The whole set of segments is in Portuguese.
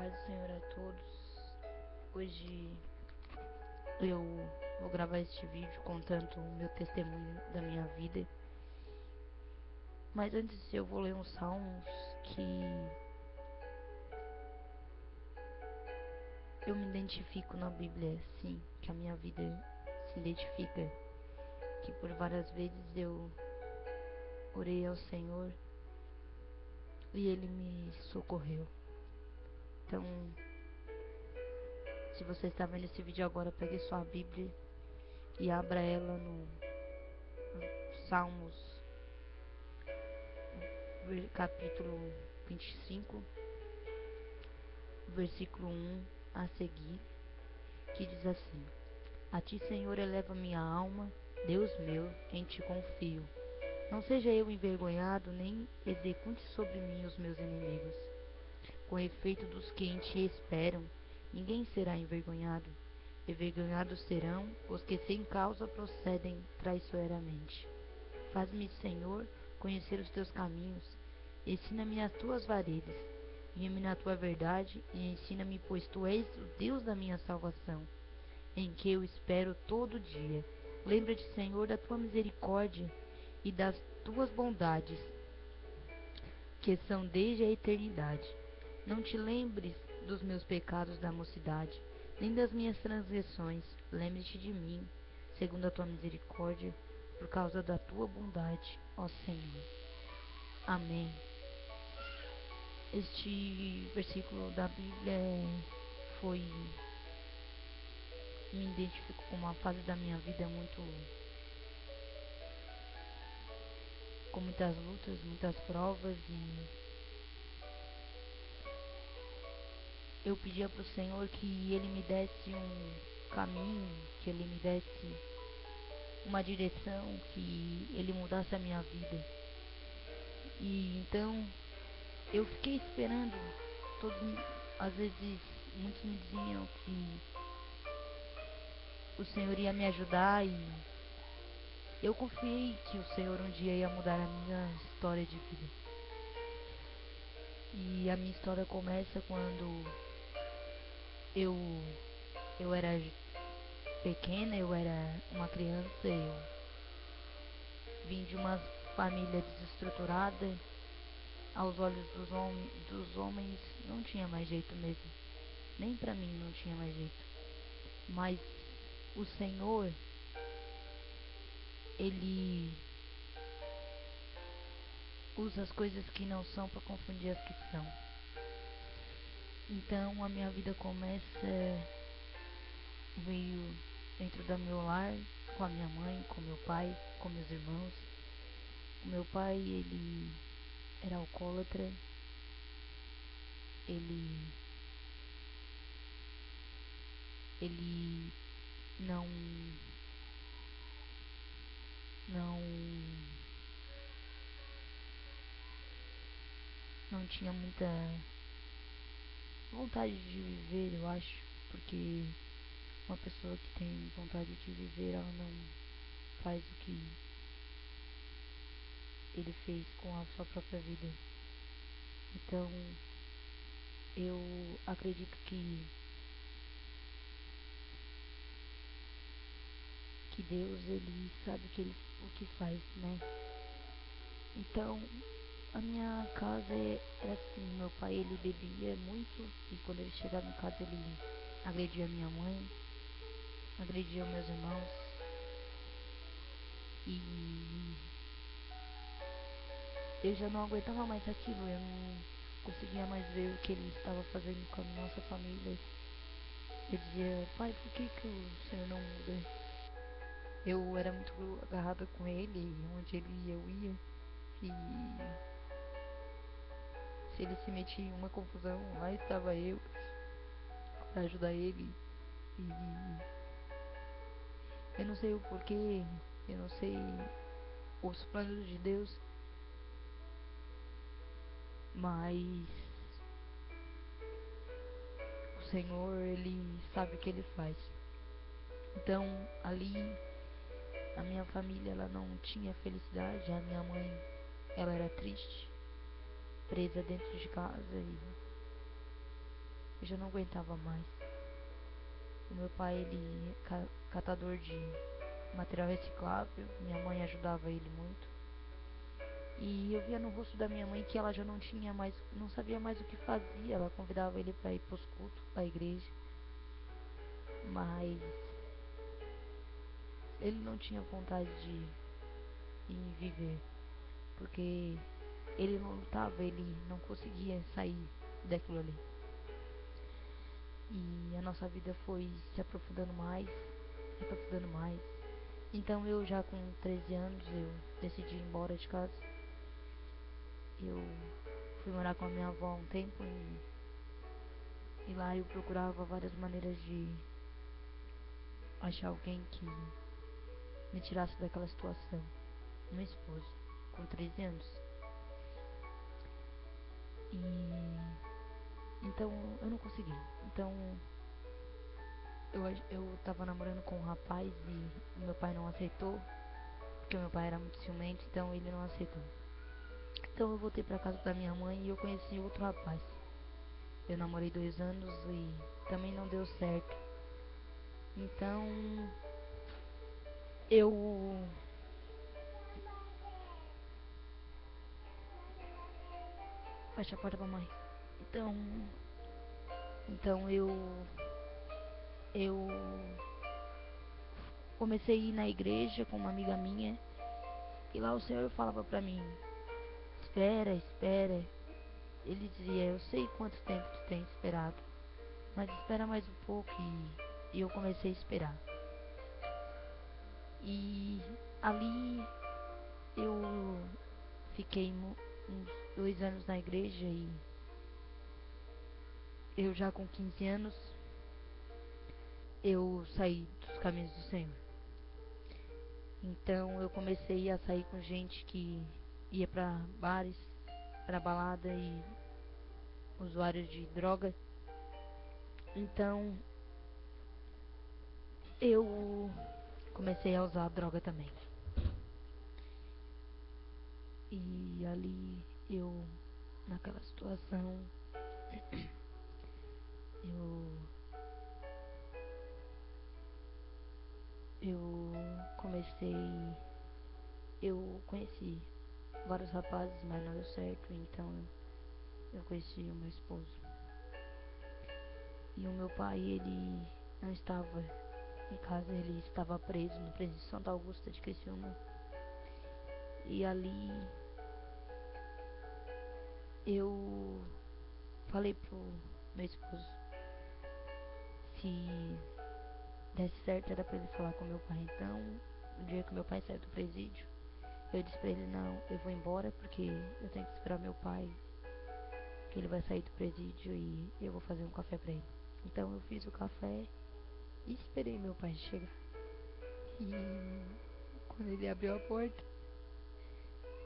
paz do Senhor a todos. Hoje eu vou gravar este vídeo contando o meu testemunho da minha vida. Mas antes eu vou ler uns salmos que eu me identifico na Bíblia, sim, que a minha vida se identifica. Que por várias vezes eu orei ao Senhor e Ele me socorreu. Então, se você está vendo esse vídeo agora, pegue sua Bíblia e abra ela no Salmos, capítulo 25, versículo 1 a seguir, que diz assim: A ti, Senhor, eleva minha alma, Deus meu, em ti confio. Não seja eu envergonhado, nem execute sobre mim os meus inimigos. Com efeito dos que em ti esperam, ninguém será envergonhado. Envergonhados serão os que sem causa procedem traiçoeiramente. Faz-me, Senhor, conhecer os teus caminhos. Ensina-me as tuas varedas. Guia-me na tua verdade e ensina-me, pois tu és o Deus da minha salvação, em que eu espero todo dia. Lembra-te, Senhor, da tua misericórdia e das tuas bondades, que são desde a eternidade. Não te lembres dos meus pecados da mocidade, nem das minhas transgressões. Lembre-te de mim, segundo a tua misericórdia, por causa da tua bondade, ó Senhor. Amém. Este versículo da Bíblia foi me identifico com uma fase da minha vida com muitas lutas, muitas provas, e eu pedia para o Senhor que Ele me desse um caminho, que Ele me desse uma direção, que Ele mudasse a minha vida. E então eu fiquei esperando. Todos, às vezes, muitos me diziam que o Senhor ia me ajudar, e eu confiei que o Senhor um dia ia mudar a minha história de vida. E a minha história começa quando eu eu era pequena, eu era uma criança, eu vim de uma família desestruturada. Aos olhos dos homens não tinha mais jeito mesmo. Nem pra mim não tinha mais jeito. Mas o Senhor, Ele usa as coisas que não são para confundir as que são. Então a minha vida veio dentro do meu lar, com a minha mãe, com meu pai, com meus irmãos. O meu pai, ele era alcoólatra. Ele ele não não não tinha muita vontade de viver, eu acho, porque uma pessoa que tem vontade de viver, ela não faz o que ele fez com a sua própria vida. Então, eu acredito que Deus, ele sabe o que faz, né? Então, a minha casa era assim: meu pai, ele bebia muito, e quando ele chegava em casa ele agredia minha mãe, agredia meus irmãos, e eu já não aguentava mais aquilo. Eu não conseguia mais ver o que ele estava fazendo com a nossa família. Eu dizia: pai, por que o Senhor não muda? Eu era muito agarrada com ele, onde ele ia, eu ia. E se ele se metia em uma confusão, lá estava eu para ajudar ele. E eu não sei o porquê, eu não sei os planos de Deus, mas o Senhor, ele sabe o que ele faz. Então, ali, a minha família, ela não tinha felicidade. A minha mãe, ela era triste, presa dentro de casa, e Eu já não aguentava mais. O meu pai, ele é catador de material reciclável. Minha mãe ajudava ele muito. E eu via no rosto da minha mãe que ela já não tinha mais, não sabia mais o que fazia. Ela convidava ele para ir pros cultos da igreja, mas ele não tinha vontade de ir viver, porque ele não lutava, ele não conseguia sair daquilo ali. E a nossa vida foi se aprofundando mais, se aprofundando mais. Então eu já com 13 anos eu decidi ir embora de casa. Eu fui morar com a minha avó há um tempo e lá eu procurava várias maneiras de achar alguém que me tirasse daquela situação. Meu esposo, com 13 anos. E então eu não consegui. Então eu tava namorando com um rapaz e o meu pai não aceitou, porque o meu pai era muito ciumento, então ele não aceitou. Então eu voltei pra casa da minha mãe e eu conheci outro rapaz. Eu namorei 2 anos e também não deu certo. Então eu fecha a porta pra mãe. Então, então eu comecei a ir na igreja com uma amiga minha e lá o Senhor falava pra mim: espera, espera. Ele dizia: eu sei quanto tempo tu tem esperado, mas espera mais um pouco. E eu comecei a esperar. E ali eu fiquei uns 2 anos na igreja e eu já com 15 anos eu saí dos caminhos do Senhor. Então eu comecei a sair com gente que ia pra bares, pra balada e usuários de droga. Então eu comecei a usar droga também. E ali eu, naquela situação, eu eu comecei, eu conheci vários rapazes, mas não deu certo, então eu conheci o meu esposo. E o meu pai, ele não estava em casa, ele estava preso no presídio de Santa Augusta de Criciúma. E ali eu falei pro meu esposo se desse certo era pra ele falar com meu pai. Então, no dia que meu pai saiu do presídio, eu disse pra ele: não, eu vou embora porque eu tenho que esperar meu pai, que ele vai sair do presídio e eu vou fazer um café pra ele. Então eu fiz o café e esperei meu pai chegar. E quando ele abriu a porta,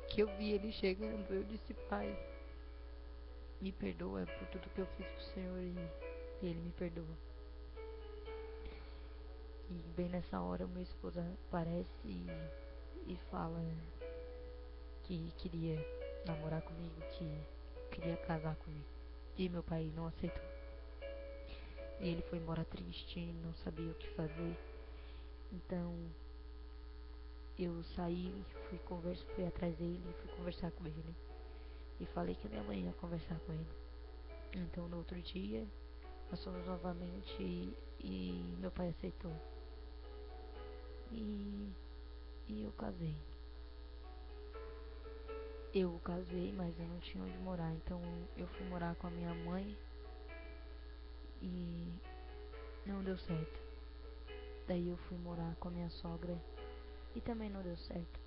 que eu vi ele chegando, eu disse: pai, me perdoa por tudo que eu fiz pro Senhor. E ele me perdoa. E bem nessa hora, meu esposo aparece e fala que queria namorar comigo, que queria casar comigo. E meu pai não aceitou. E ele foi embora triste, não sabia o que fazer. Então eu saí, fui atrás dele, fui conversar com ele. E falei que minha mãe ia conversar com ele. Então no outro dia, nós fomos novamente e meu pai aceitou. E, e eu casei. Eu casei, mas eu não tinha onde morar. Então eu fui morar com a minha mãe e não deu certo. Daí eu fui morar com a minha sogra e também não deu certo.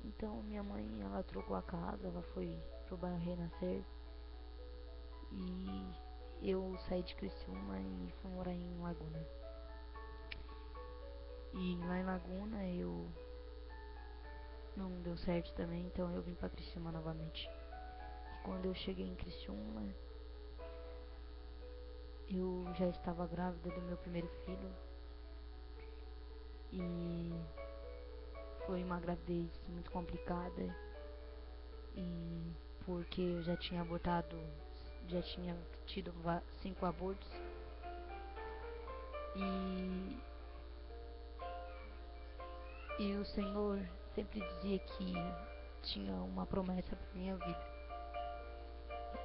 Então minha mãe, ela trocou a casa, ela foi pro bairro Renascer e eu saí de Criciúma e fui morar em Laguna. E lá em Laguna eu não deu certo também, então eu vim pra Criciúma novamente. E quando eu cheguei em Criciúma, eu já estava grávida do meu primeiro filho e foi uma gravidez muito complicada e porque eu já tinha abortado já tinha tido 5 abortos e, e o Senhor sempre dizia que tinha uma promessa para minha vida.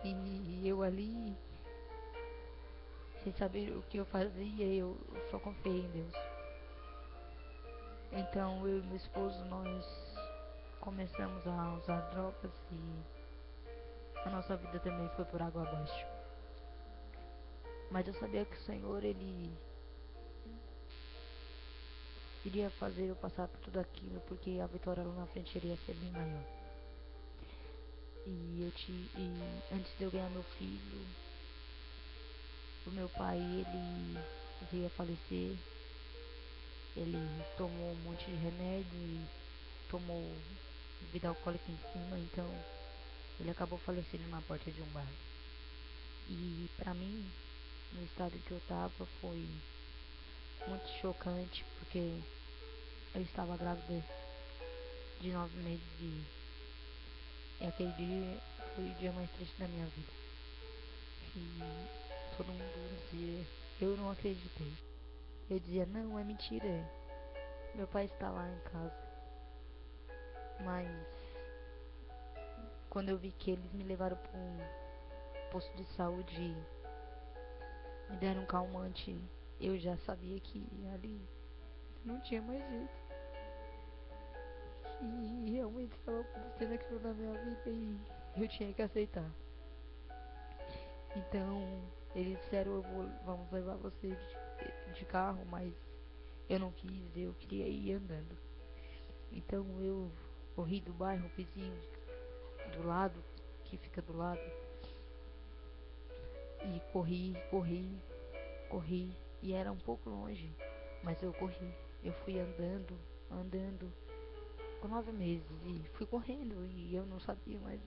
E eu ali, sem saber o que eu fazia, eu só confiei em Deus. Então eu e meu esposo, nós começamos a usar drogas e a nossa vida também foi por água abaixo. Mas eu sabia que o Senhor, Ele iria fazer eu passar por tudo aquilo, porque a vitória lá na frente iria ser bem maior. E antes de eu ganhar meu filho, o meu pai, ele veio a falecer. Ele tomou um monte de remédio e tomou bebida alcoólica em cima, então ele acabou falecendo na porta de um bar. E pra mim, no estado que eu tava, foi muito chocante, porque eu estava grávida de 9 meses e aquele dia foi o dia mais triste da minha vida. E todo mundo dizia, eu não acreditei. Eu dizia, não, é mentira. Meu pai está lá em casa. Mas quando eu vi que eles me levaram para um posto de saúde, me deram um calmante, eu já sabia que ali não tinha mais jeito. E realmente estava acontecendo aquilo na minha vida e eu tinha que aceitar. Então eles disseram, vamos levar você de carro, mas eu não quis, eu queria ir andando. Então eu corri do bairro vizinho do lado, que fica do lado, e corri, e era um pouco longe, mas eu corri. Eu fui andando, com 9 meses, e fui correndo, e eu não sabia mais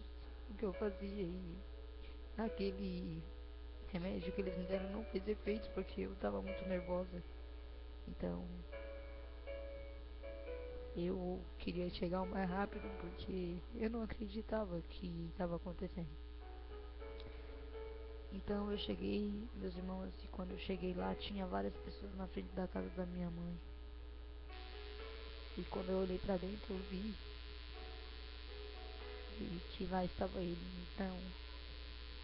o que eu fazia, e aquele remédio que eles me deram não fez efeito, porque eu estava muito nervosa. Então eu queria chegar o mais rápido, porque eu não acreditava que estava acontecendo. Então eu cheguei, meus irmãos, e quando eu cheguei lá tinha várias pessoas na frente da casa da minha mãe. E quando eu olhei pra dentro eu vi que lá estava ele. Então,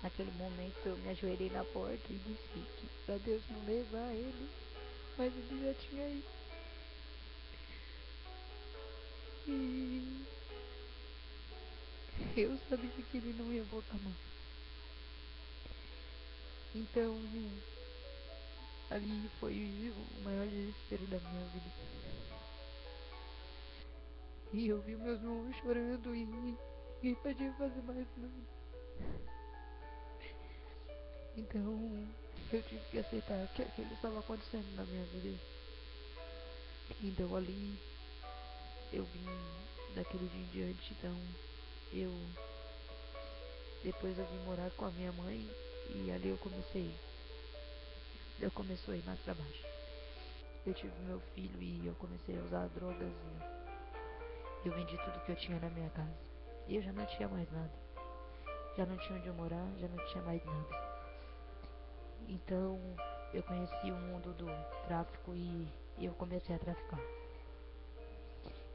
naquele momento eu me ajoelhei na porta e disse que pra Deus não levar ele, mas ele já tinha ido. E eu sabia que ele não ia voltar mais. Então, ali foi o maior desespero da minha vida. E eu vi meus irmãos chorando e podia fazer mais nada. Então eu tive que aceitar que aquilo estava acontecendo na minha vida. Então ali eu vim daquele dia em diante. Então eu depois eu vim morar com a minha mãe e ali eu comecei a ir mais pra baixo. Eu tive meu filho e eu comecei a usar drogas e eu vendi tudo que eu tinha na minha casa. E eu já não tinha mais nada. Já não tinha onde eu morar, já não tinha mais nada. Então eu conheci o mundo do tráfico e eu comecei a traficar.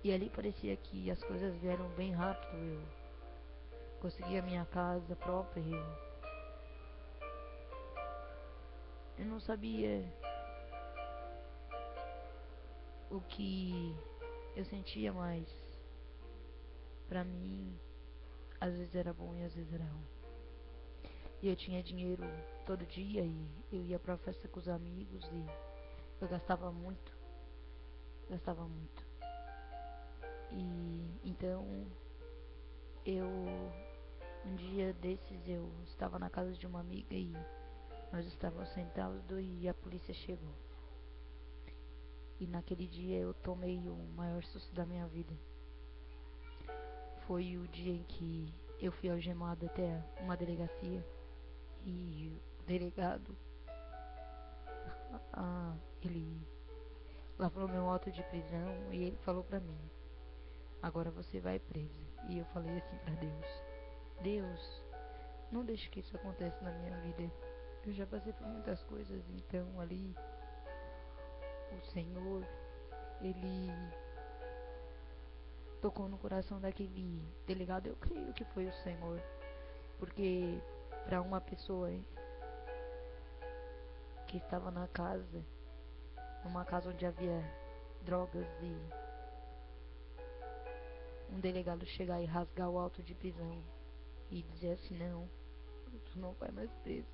E ali parecia que as coisas vieram bem rápido. Eu consegui a minha casa própria. Eu não sabia o que eu sentia, mas pra mim às vezes era bom e às vezes era ruim. E eu tinha dinheiro todo dia e eu ia pra festa com os amigos e eu gastava muito. E então eu um dia desses eu estava na casa de uma amiga e nós estávamos sentados e a polícia chegou. E naquele dia eu tomei o maior susto da minha vida. Foi o dia em que eu fui algemada até uma delegacia e o delegado, ele lavrou meu auto de prisão e ele falou pra mim, agora você vai presa. E eu falei assim pra Deus, Deus, não deixe que isso aconteça na minha vida. Eu já passei por muitas coisas, então ali o Senhor, ele tocou no coração daquele delegado. Eu creio que foi o Senhor, porque para uma pessoa que estava na casa, numa casa onde havia drogas, e um delegado chegar e rasgar o auto de prisão e dizer assim: não, tu não vai mais preso.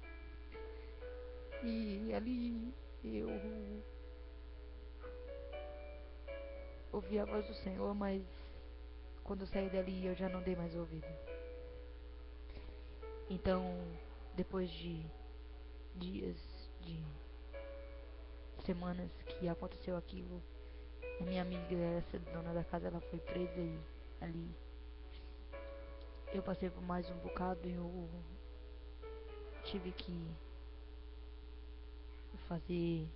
E ali eu ouvi a voz do Senhor, mas quando eu saí dali eu já não dei mais ouvido. Então, depois de dias, de semanas que aconteceu aquilo, a minha amiga, essa dona da casa, ela foi presa, e ali eu passei por mais um bocado e eu tive que fazer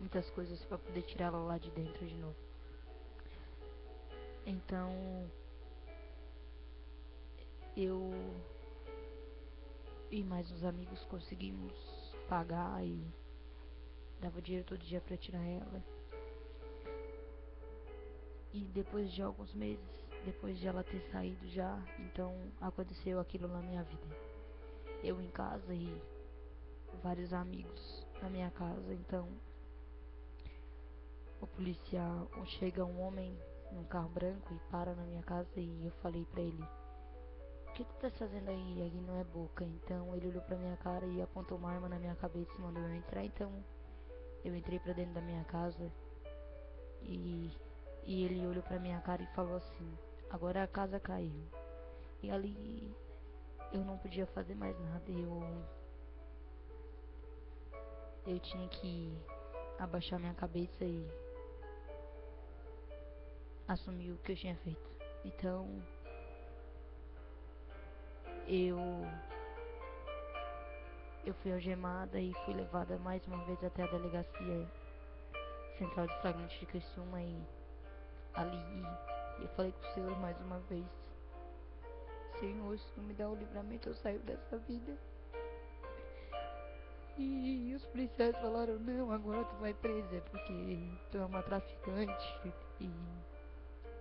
muitas coisas para poder tirá-la lá de dentro de novo. Então eu e mais uns amigos conseguimos pagar e dava dinheiro todo dia para tirar ela. E depois de alguns meses, depois de ela ter saído já, então aconteceu aquilo na minha vida. Eu em casa e vários amigos na minha casa. Então o policial, chega um homem num carro branco e para na minha casa, e eu falei pra ele: o que tu tá fazendo aí? Aí não é boca. Então ele olhou pra minha cara e apontou uma arma na minha cabeça e mandou eu entrar. Então eu entrei pra dentro da minha casa, e, e ele olhou pra minha cara e falou assim: agora a casa caiu. E ali eu não podia fazer mais nada. Eu tinha que abaixar minha cabeça e assumir o que eu tinha feito. Então eu eu fui algemada e fui levada mais uma vez até a delegacia central de flagrante de Criciúma, e ali eu falei com o Senhor mais uma vez: Senhor, se tu me dá o livramento, eu saio dessa vida. E os policiais falaram: não, agora tu vai presa porque tu é uma traficante.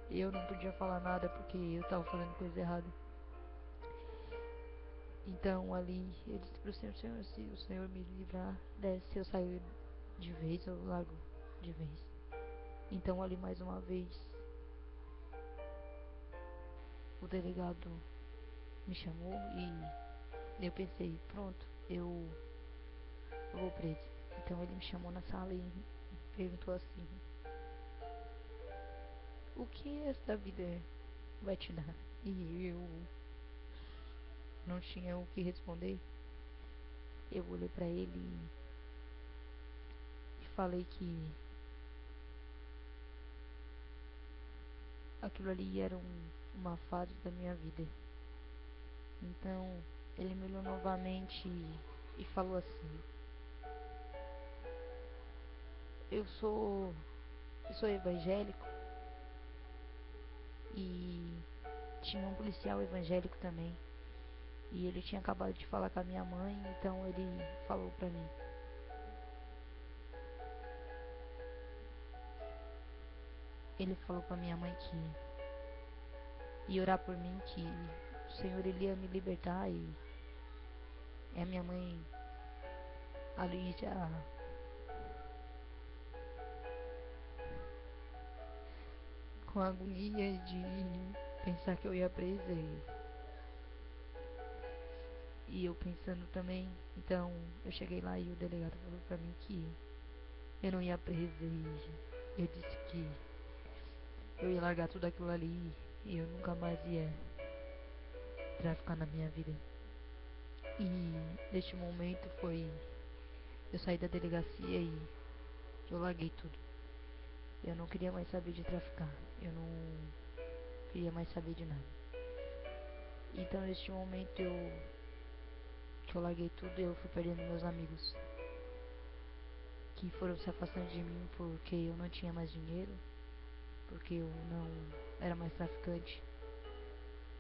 E eu não podia falar nada porque eu tava fazendo coisa errada. Então ali eu disse pro Senhor: Senhor, se o Senhor me livrar dessa, eu saio de vez, eu largo de vez. Então ali mais uma vez o delegado me chamou e eu pensei: pronto, eu vou preso. Então ele me chamou na sala e perguntou assim: o que esta vida vai te dar? E eu não tinha o que responder. Eu olhei pra ele e falei que aquilo ali era uma fase da minha vida. Então ele me olhou novamente e falou assim: eu sou eu sou evangélico, e tinha um policial evangélico também. E ele tinha acabado de falar com a minha mãe, então ele falou pra mim. Ele falou pra minha mãe que ia orar por mim, que o Senhor ele ia me libertar. E a minha mãe ali já com agonia de pensar que eu ia presa, e eu pensando também. Então eu cheguei lá e o delegado falou pra mim que eu não ia presa, e eu disse que eu ia largar tudo aquilo ali e eu nunca mais ia traficar na minha vida. E neste momento foi eu saí da delegacia e eu larguei tudo. Eu não queria mais saber de traficar. Eu não queria mais saber de nada. Então neste momento que eu larguei tudo, eu fui perdendo meus amigos, que foram se afastando de mim porque eu não tinha mais dinheiro, porque eu não era mais traficante.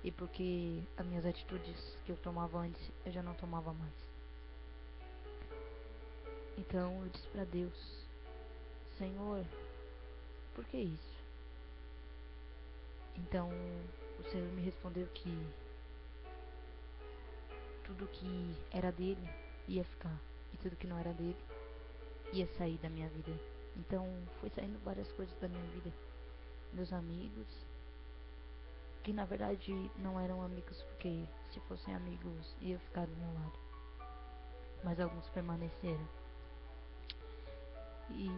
e porque as minhas atitudes que eu tomava antes eu já não tomava mais. Então eu disse para Deus: Senhor, por que isso? Então o Senhor me respondeu que tudo que era dele ia ficar, e tudo que não era dele ia sair da minha vida. Então foi saindo várias coisas da minha vida. Meus amigos, que na verdade não eram amigos, porque se fossem amigos iam ficar do meu lado, mas alguns permaneceram. E,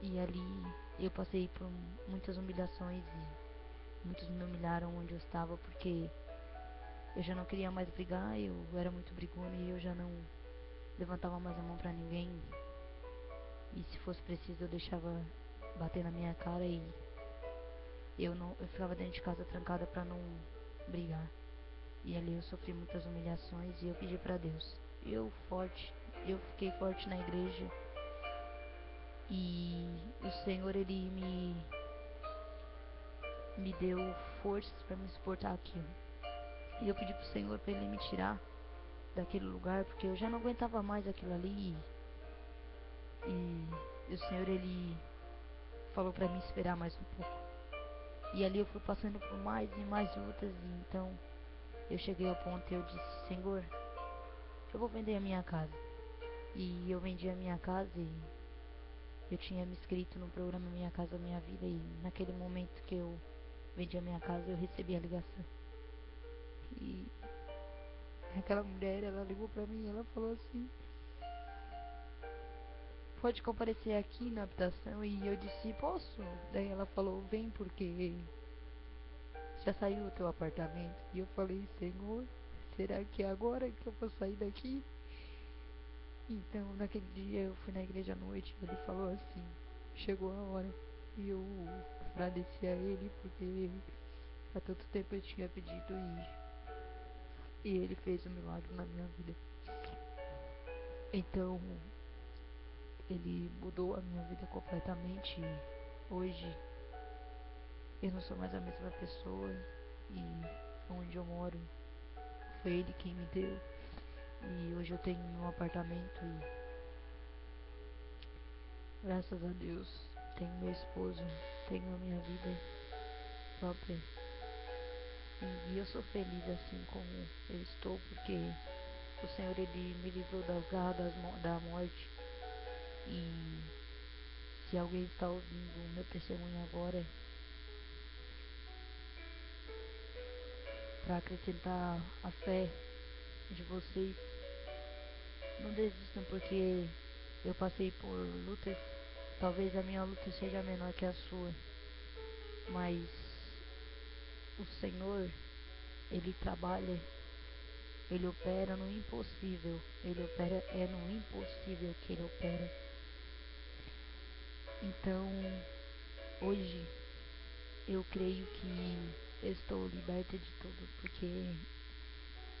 e ali eu passei por muitas humilhações, e muitos me humilharam onde eu estava, porque eu já não queria mais brigar, eu era muito brigona e eu já não levantava mais a mão pra ninguém. E se fosse preciso eu deixava bater na minha cara, e eu ficava dentro de casa trancada pra não brigar. E ali eu sofri muitas humilhações e eu pedi pra Deus. Eu fiquei forte na igreja, e o Senhor ele me deu forças pra me suportar aquilo. E eu pedi pro Senhor pra ele me tirar daquele lugar, porque eu já não aguentava mais aquilo ali. E o Senhor ele falou pra mim esperar mais um pouco. E ali eu fui passando por mais e mais lutas, e então eu cheguei ao ponto e eu disse: Senhor, eu vou vender a minha casa. E eu vendi a minha casa, e eu tinha me inscrito no programa Minha Casa Minha Vida, e naquele momento que eu vendi a minha casa eu recebi a ligação. E aquela mulher, ela ligou pra mim e ela falou assim: pode comparecer aqui na habitação? E eu disse: posso? Daí ela falou: vem, porque já saiu o teu apartamento. E eu falei: Senhor, será que é agora que eu vou sair daqui? Então naquele dia eu fui na igreja à noite e ele falou assim: chegou a hora. E eu agradeci a ele, porque há tanto tempo eu tinha pedido, e ele fez um milagre na minha vida. Então ele mudou a minha vida completamente, e hoje eu não sou mais a mesma pessoa, e onde eu moro foi ele quem me deu. E hoje eu tenho meu apartamento, e graças a Deus tenho meu esposo, tenho a minha vida própria. E eu sou feliz assim como eu estou, porque o Senhor ele me livrou das garras da morte. E se alguém está ouvindo o meu testemunho agora, para acrescentar a fé de vocês, não desistam, porque eu passei por lutas. Talvez a minha luta seja menor que a sua, mas o Senhor, ele trabalha, ele opera no impossível. Ele opera, é no impossível que ele opera. Então, hoje eu creio que eu estou liberta de tudo, porque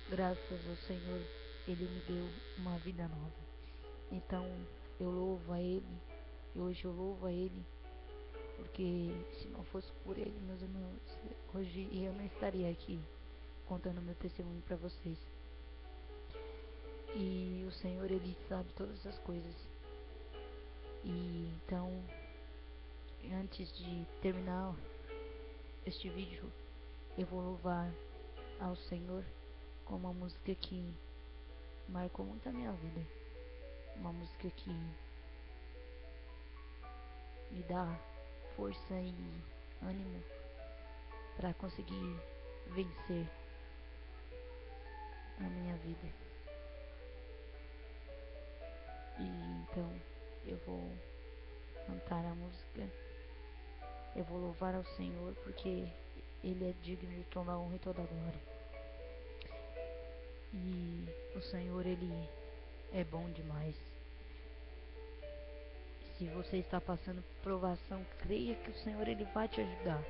graças ao Senhor, ele me deu uma vida nova. Então, eu louvo a ele, e hoje eu louvo a ele, porque se não fosse por ele, meus irmãos, hoje eu não estaria aqui contando meu testemunho para vocês. E o Senhor, ele sabe todas as coisas. E então, antes de terminar este vídeo, eu vou louvar ao Senhor com uma música que marcou muito a minha vida. Uma música que me dá força e ânimo para conseguir vencer na minha vida. E então eu vou cantar a música. Eu vou louvar ao Senhor, porque ele é digno de toda a honra e toda a glória. E o Senhor, ele é bom demais. Se você está passando por provação, creia que o Senhor, ele vai te ajudar.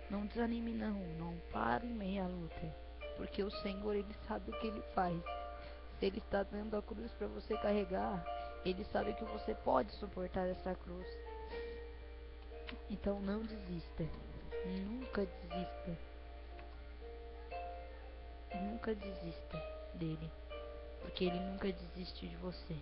Não desanime não, não pare em meia luta, porque o Senhor, ele sabe o que ele faz. Se ele está dando a cruz para você carregar, ele sabe que você pode suportar essa cruz. Então não desista, nunca desista. nunca desista dele, porque ele nunca desiste de você.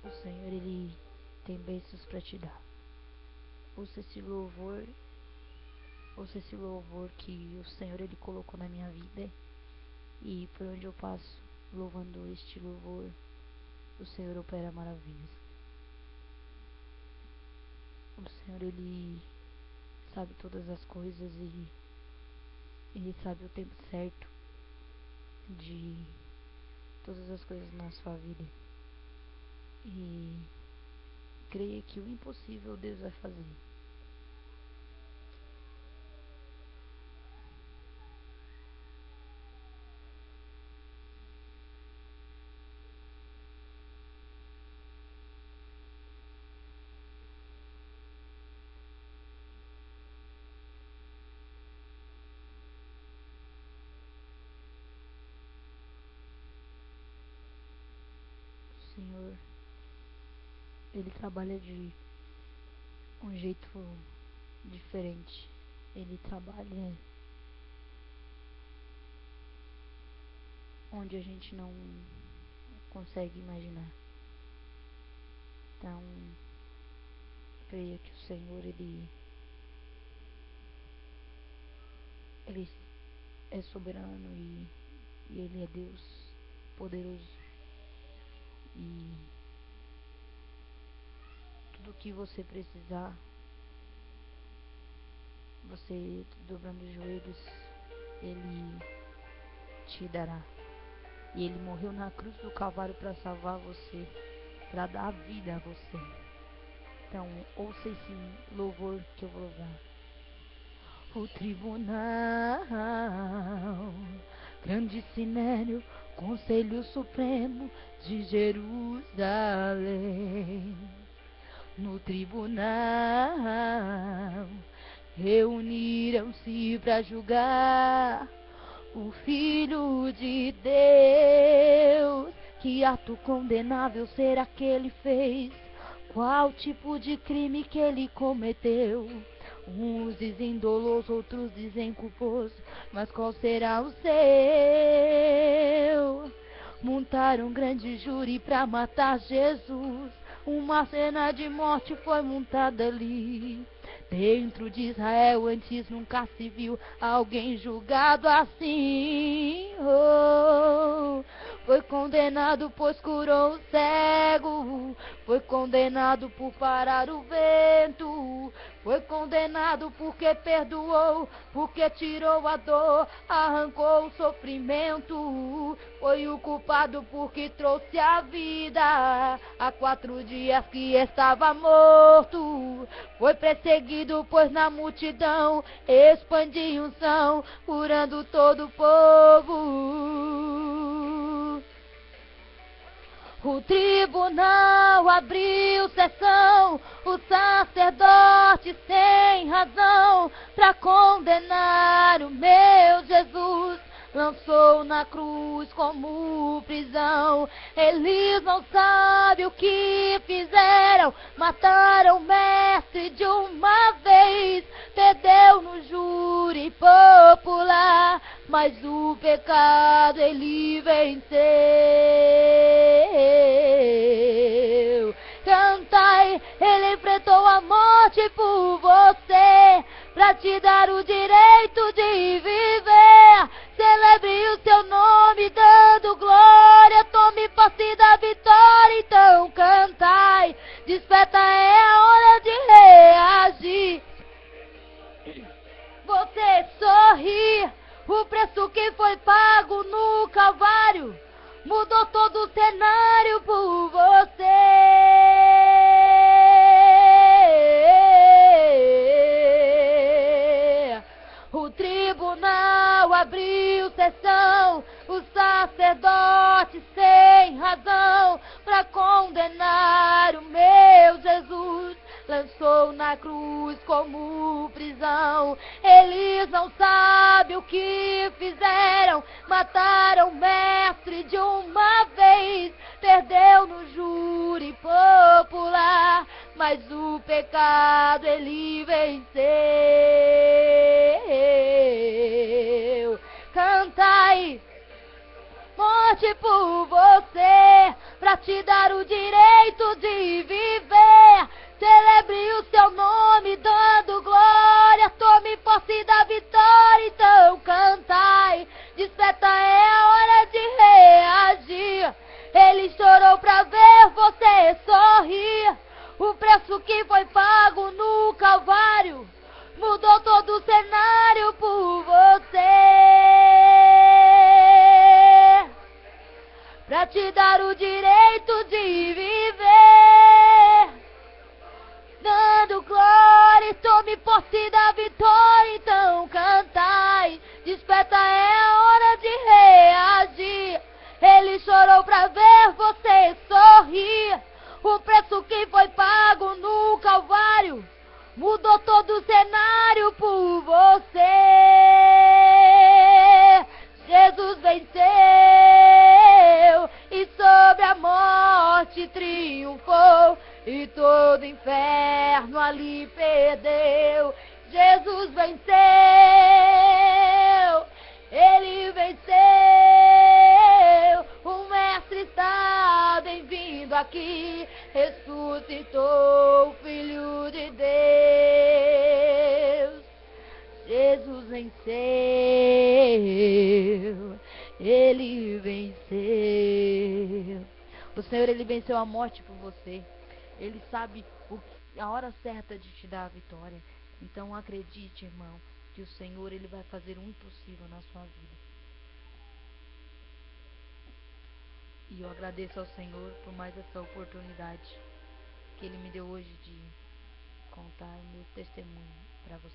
O Senhor, ele tem bênçãos para te dar. Ouça esse louvor, ouça esse louvor que o Senhor ele colocou na minha vida, e por onde eu passo louvando este louvor, o Senhor opera maravilhas. O Senhor ele sabe todas as coisas e ele sabe o tempo certo de todas as coisas na sua vida. E creia que o impossível Deus vai fazer. O Senhor ele trabalha de um jeito diferente. Ele trabalha onde a gente não consegue imaginar. Então, creia que o Senhor ele é soberano e ele é Deus poderoso. E tudo que você precisar, você dobrando os joelhos, ele te dará. E ele morreu na cruz do Calvário para salvar você, para dar vida a você. Então, ouça esse louvor que eu vou louvar. O tribunal, grande sinédrio, Conselho Supremo de Jerusalém. No tribunal reuniram-se para julgar o Filho de Deus. Que ato condenável será que ele fez? Qual tipo de crime que ele cometeu? Uns dizem doloso, outros dizem culposo, mas qual será o seu? Montaram um grande júri pra matar Jesus. Uma cena de morte foi montada ali. Dentro de Israel antes nunca se viu alguém julgado assim. Oh, foi condenado pois curou o cego. Foi condenado por parar o vento. Foi condenado porque perdoou, porque tirou a dor, arrancou o sofrimento. Foi o culpado porque trouxe a vida. Há 4 dias que estava morto. Foi perseguido pois na multidão expandiu unção, curando todo o povo. O tribunal abriu sessão, o sacerdote sem razão, pra condenar o meu Jesus, lançou na cruz como prisão. Eles não sabem o que fizeram, mataram o mestre de uma vez, perdeu no júri popular, mas o pecado ele venceu. Cantai, ele enfrentou a morte por você, pra te dar o direito de viver. Celebre o seu nome dando glória, tome posse da vitória, então cantai. Desperta, é a hora de reagir. Você sorri, o preço que foi pago no Calvário mudou todo o cenário por você. O tribunal abriu sessão, o sacerdote sem razão, pra condenar o meu Jesus, lançou na cruz como prisão. Eles não sabem o que fizeram, mataram o mestre de uma vez, perdeu no júri popular, mas o pecado ele venceu. Cantai, morte por você, pra te dar o direito de viver. Celebre o seu nome dando glória, tome posse da vitória, então cantai. Desperta, é a hora de reagir. Ele chorou pra ver você sorrir. O preço que foi pago no Calvário mudou todo o cenário por você, pra te dar o direito de viver, dando glória e tome posse da vitória, então cantai. Desperta, é a hora de reagir. Ele chorou pra ver você sorrir. O preço que foi pago no Calvário mudou todo o cenário por você. Jesus venceu e sobre a morte triunfou, e todo inferno ali perdeu. Jesus venceu, ele venceu. O mestre está bem-vindo aqui, ressuscitou o Filho de Deus. Jesus venceu, ele venceu. O Senhor, ele venceu a morte por você. Ele sabe a hora certa de te dar a vitória. Então acredite, irmão, que o Senhor, ele vai fazer o impossível na sua vida. E eu agradeço ao Senhor por mais essa oportunidade que ele me deu hoje de contar meu testemunho para você.